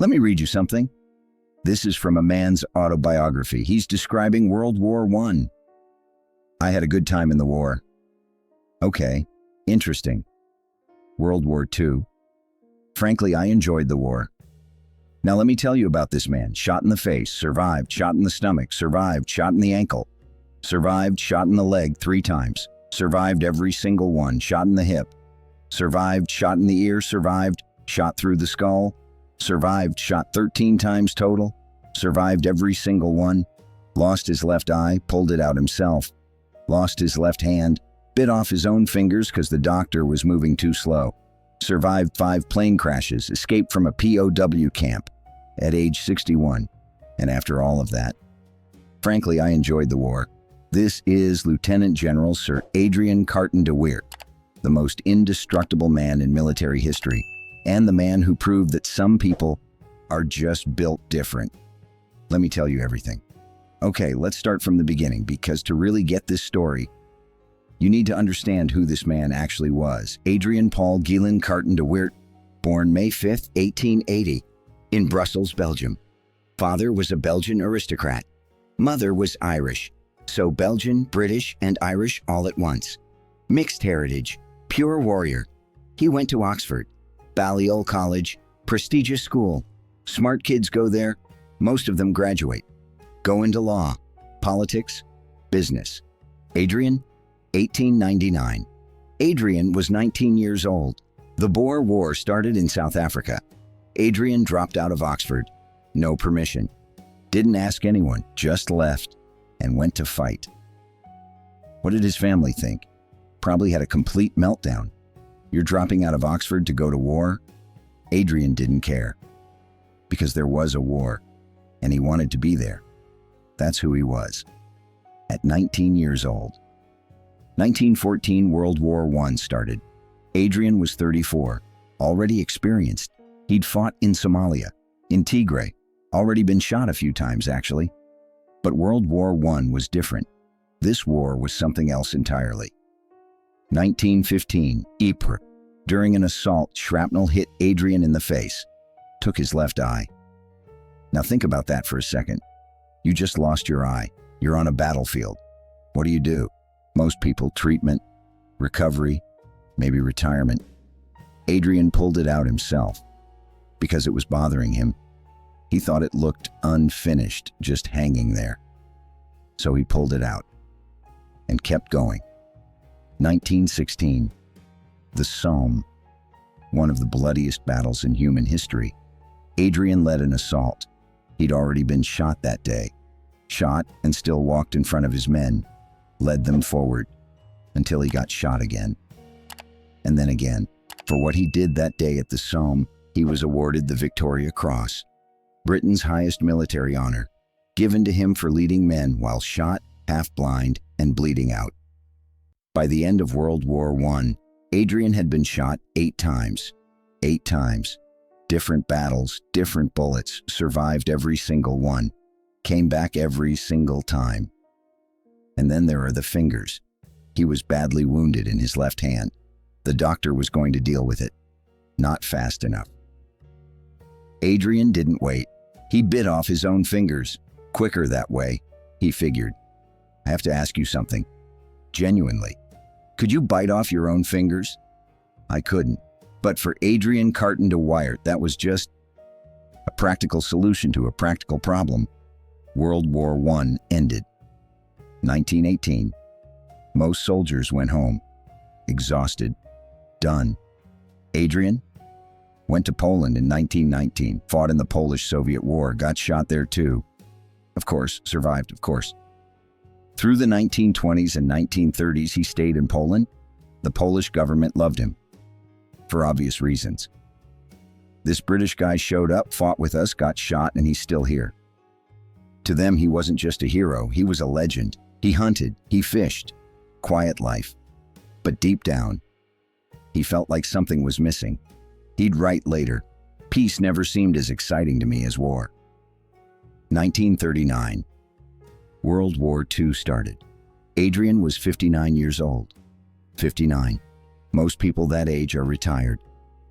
Let me read you something. This is from a man's autobiography. He's describing World War I. I had a good time in the war. Okay, interesting. World War II. Frankly, I enjoyed the war. Now let me tell you about this man. Shot in the face, survived, shot in the stomach, survived, shot in the ankle, survived, shot in the leg 3 times, survived every single one, shot in the hip, survived, shot in the ear, survived, shot through the skull, survived, shot 13 times total, survived every single one, lost his left eye, pulled it out himself, lost his left hand, bit off his own fingers because the doctor was moving too slow, survived 5 plane crashes, escaped from a POW camp at age 61, and after all of that, frankly, I enjoyed the war. This is Lieutenant General Sir Adrian Carton de Wiart, the most indestructible man in military history, and the man who proved that some people are just built different. Let me tell you everything. Okay, let's start from the beginning, because to really get this story, you need to understand who this man actually was. Adrian Paul Guillaume Carton de Wiart, born May 5, 1880, in Brussels, Belgium. Father was a Belgian aristocrat. Mother was Irish, so Belgian, British, and Irish all at once. Mixed heritage, pure warrior. He went to Oxford, Balliol College, prestigious school. Smart kids go there, most of them graduate. Go into law, politics, business. Adrian, 1899. Adrian was 19 years old. The Boer War started in South Africa. Adrian dropped out of Oxford. No permission. Didn't ask anyone, just left and went to fight. What did his family think? Probably had a complete meltdown. You're dropping out of Oxford to go to war? Adrian didn't care. Because there was a war, and he wanted to be there. That's who he was. At 19 years old. 1914 World War I started. Adrian was 34, already experienced. He'd fought in Somalia, in Tigray, already been shot a few times actually. But World War I was different. This war was something else entirely. 1915, Ypres. During an assault, shrapnel hit Adrian in the face, took his left eye. Now think about that for a second. You just lost your eye. You're on a battlefield. What do? Most people, treatment, recovery, maybe retirement. Adrian pulled it out himself because it was bothering him. He thought it looked unfinished, just hanging there. So he pulled it out and kept going. 1916, the Somme, one of the bloodiest battles in human history. Adrian led an assault. He'd already been shot that day. Shot and still walked in front of his men, led them forward until he got shot again. And then again. For what he did that day at the Somme, he was awarded the Victoria Cross, Britain's highest military honor, given to him for leading men while shot, half-blind, and bleeding out. By the end of World War I, Adrian had been shot 8 times. 8 times. Different battles, different bullets, survived every single one, came back every single time. And then there are the fingers. He was badly wounded in his left hand. The doctor was going to deal with it. Not fast enough. Adrian didn't wait. He bit off his own fingers. Quicker that way, he figured. I have to ask you something. Genuinely. Could you bite off your own fingers? I couldn't. But for Adrian Carton de Wiart, that was just a practical solution to a practical problem. World War I ended. 1918. Most soldiers went home. Exhausted. Done. Adrian went to Poland in 1919, fought in the Polish-Soviet War, got shot there too. Of course, survived, of course. Through the 1920s and 1930s, he stayed in Poland. The Polish government loved him, for obvious reasons. This British guy showed up, fought with us, got shot, and he's still here. To them, he wasn't just a hero, he was a legend. He hunted, he fished. Quiet life. But deep down, he felt like something was missing. He'd write later, "Peace never seemed as exciting to me as war." 1939. World War II started. Adrian was 59 years old. 59. Most people that age are retired.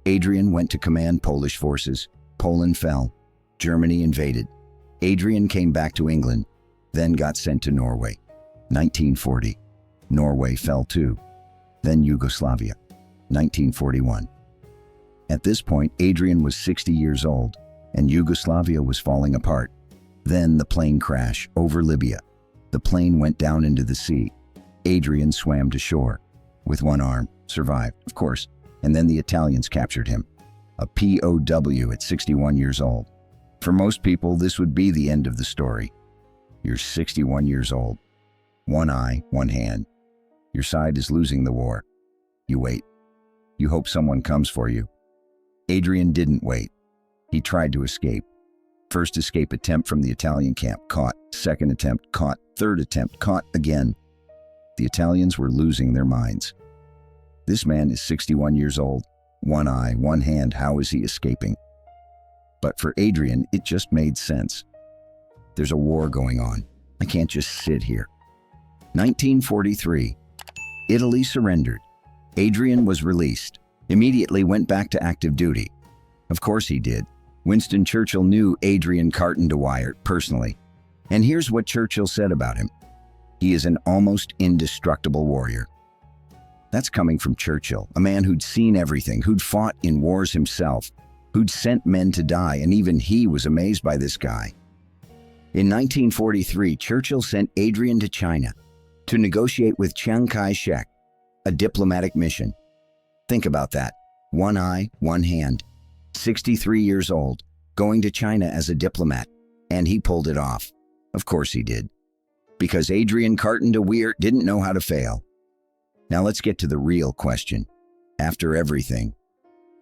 Adrian went to command Polish forces, Poland fell. Germany invaded. Adrian came back to England, then got sent to Norway. 1940. Norway fell too. Then Yugoslavia. 1941. At this point, Adrian was 60 years old, and Yugoslavia was falling apart. Then the plane crash over Libya. The plane went down into the sea. Adrian swam to shore. With one arm. Survived, of course. And then the Italians captured him. A POW at 61 years old. For most people, this would be the end of the story. You're 61 years old. One eye, one hand. Your side is losing the war. You wait. You hope someone comes for you. Adrian didn't wait. He tried to escape. First escape attempt from the Italian camp, caught. Second attempt, caught. Third attempt, caught again. The Italians were losing their minds. This man is 61 years old. One eye, one hand, how is he escaping? But for Adrian, it just made sense. There's a war going on. I can't just sit here. 1943. Italy surrendered. Adrian was released. Immediately went back to active duty. Of course he did. Winston Churchill knew Adrian Carton de Wiart personally. And here's what Churchill said about him. He is an almost indestructible warrior. That's coming from Churchill, a man who'd seen everything, who'd fought in wars himself, who'd sent men to die, and even he was amazed by this guy. In 1943, Churchill sent Adrian to China to negotiate with Chiang Kai-shek, a diplomatic mission. Think about that. One eye, one hand. 63 years old, going to China as a diplomat, and he pulled it off. Of course he did. Because Adrian Carton de Wiart didn't know how to fail. Now let's get to the real question. After everything,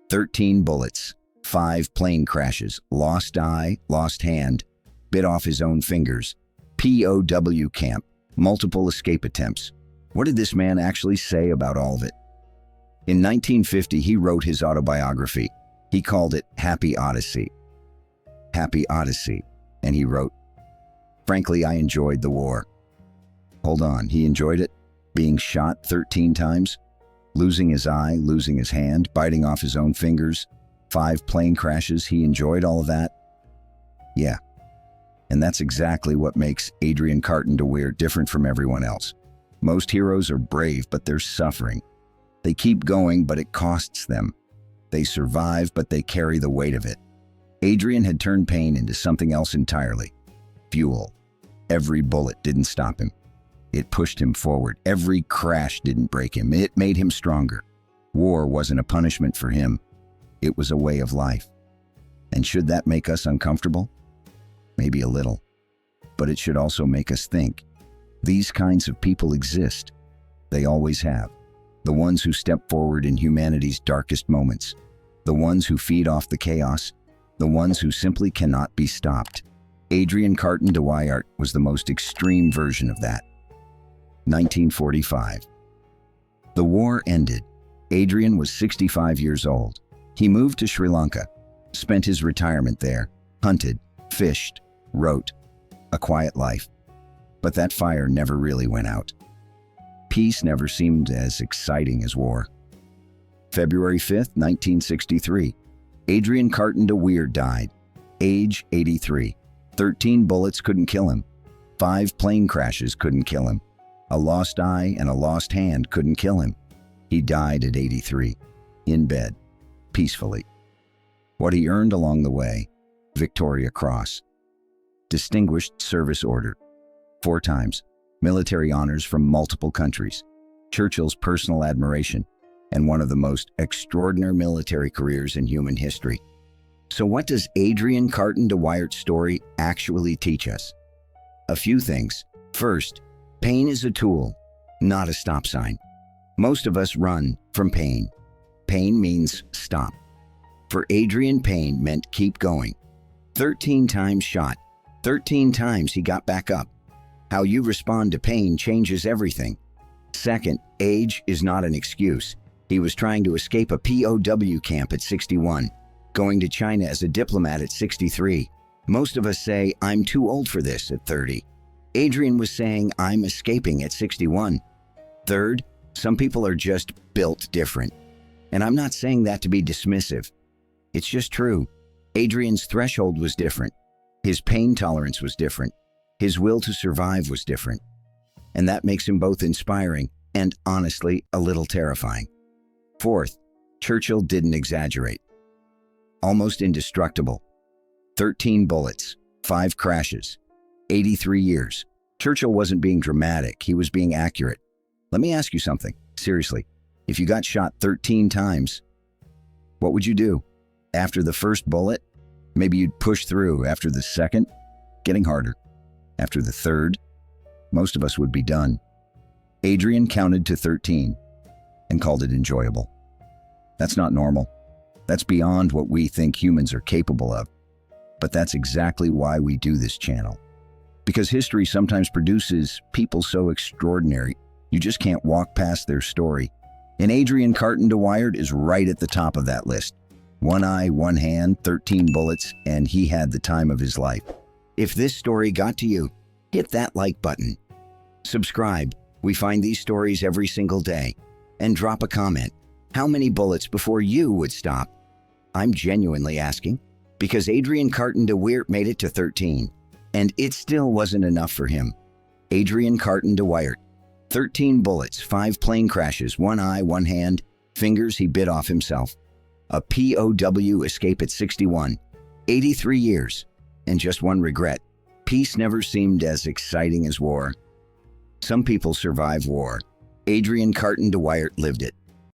13 bullets, 5 plane crashes, lost eye, lost hand, bit off his own fingers, POW camp, multiple escape attempts. What did this man actually say about all of it? In 1950, he wrote his autobiography. He called it Happy Odyssey. Happy Odyssey. And he wrote, "Frankly, I enjoyed the war." Hold on, he enjoyed it? Being shot 13 times? Losing his eye, losing his hand, biting off his own fingers, 5 plane crashes, he enjoyed all of that? Yeah. And that's exactly what makes Adrian Carton de Wiart different from everyone else. Most heroes are brave, but they're suffering. They keep going, but it costs them. They survive, but they carry the weight of it. Adrian had turned pain into something else entirely. Fuel. Every bullet didn't stop him. It pushed him forward. Every crash didn't break him. It made him stronger. War wasn't a punishment for him. It was a way of life. And should that make us uncomfortable? Maybe a little. But it should also make us think. These kinds of people exist. They always have. The ones who step forward in humanity's darkest moments. The ones who feed off the chaos. The ones who simply cannot be stopped. Adrian Carton de Wiart was the most extreme version of that. 1945. The war ended. Adrian was 65 years old. He moved to Sri Lanka, spent his retirement there, hunted, fished, wrote. A quiet life. But that fire never really went out. Peace never seemed as exciting as war. February 5th, 1963. Adrian Carton de Wiart died. Age 83. 13 bullets couldn't kill him. 5 plane crashes couldn't kill him. A lost eye and a lost hand couldn't kill him. He died at 83, in bed, peacefully. What he earned along the way: Victoria Cross, Distinguished Service Order, 4 times, military honors from multiple countries, Churchill's personal admiration, and one of the most extraordinary military careers in human history. So what does Adrian Carton de Wiart's story actually teach us? A few things. First, pain is a tool, not a stop sign. Most of us run from pain. Pain means stop. For Adrian, pain meant keep going. 13 times shot. 13 times he got back up. How you respond to pain changes everything. Second, age is not an excuse. He was trying to escape a POW camp at 61, going to China as a diplomat at 63. Most of us say, "I'm too old for this" at 30. Adrian was saying, "I'm escaping" at 61. Third, some people are just built different. And I'm not saying that to be dismissive. It's just true. Adrian's threshold was different. His pain tolerance was different. His will to survive was different. And that makes him both inspiring and, honestly, a little terrifying. Fourth, Churchill didn't exaggerate. Almost indestructible. 13 bullets, 5 crashes, 83 years. Churchill wasn't being dramatic, he was being accurate. Let me ask you something, seriously. If you got shot 13 times, what would you do? After the first bullet, maybe you'd push through. After the second, getting harder. After the third, most of us would be done. Adrian counted to 13 and called it enjoyable. That's not normal. That's beyond what we think humans are capable of. But that's exactly why we do this channel. Because history sometimes produces people so extraordinary, you just can't walk past their story. And Adrian Carton to Wiart is right at the top of that list. 1 eye, 1 hand, 13 bullets, and he had the time of his life. If this story got to you, hit that like button. Subscribe. We find these stories every single day. And drop a comment. How many bullets before you would stop? I'm genuinely asking, because Adrian Carton de Wiart made it to 13, and it still wasn't enough for him. Adrian Carton de Wiart, 13 bullets, 5 plane crashes, 1 eye, 1 hand, fingers he bit off himself. A POW escape at 61, 83 years, and just one regret. Peace never seemed as exciting as war. Some people survive war. Adrian Carton de Wiart lived it.